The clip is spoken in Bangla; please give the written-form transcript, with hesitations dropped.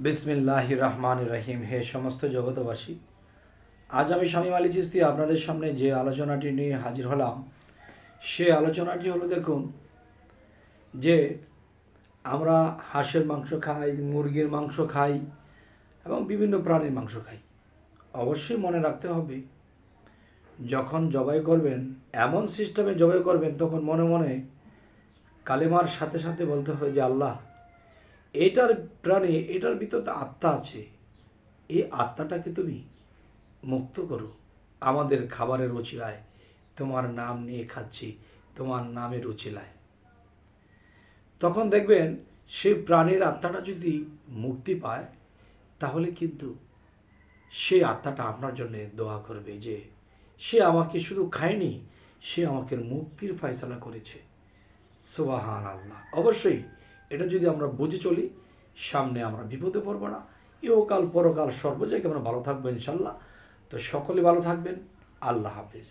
বিসমিল্লাহির রহমানির রহিম। হে সমস্ত জগতবাসী, আজ আমি শামীম আলী চিশতি আপনাদের সামনে যে আলোচনাটি নিয়ে হাজির হলাম, সে আলোচনাটি হলো, দেখুন যে আমরা হাঁসের মাংস খাই, মুরগির মাংস খাই এবং বিভিন্ন প্রাণীর মাংস খাই। অবশ্যই মনে রাখতে হবে, যখন জবাই করবেন, এমন সিস্টেমে জবাই করবেন, তখন মনে মনে কালেমার সাথে সাথে বলতে হবে যে আল্লাহ, এটার প্রাণী, এটার ভিতরে আত্মা আছে, এই আত্মাটাকে তুমি মুক্ত করো। আমাদের খাবারের রুচিলায় তোমার নাম নিয়ে খাচ্ছি, তোমার নামের রুচিলায়। তখন দেখবেন সেই প্রাণীর আত্মাটা যদি মুক্তি পায়, তাহলে কিন্তু সেই আত্মাটা আপনার জন্য দোয়া করবে যে সে আমাকে শুধু খায়নি, সে আমাকে মুক্তির ফয়সালা করেছে। সুবহান আল্লাহ। অবশ্যই এটা যদি আমরা বুঝে চলি, সামনে আমরা বিপদে পড়ব না। ইহকাল পরকাল সর্ব জায়গায় আমরা ভালো থাকবো ইনশাল্লাহ। তো সকলে ভালো থাকবেন। আল্লাহ হাফিজ।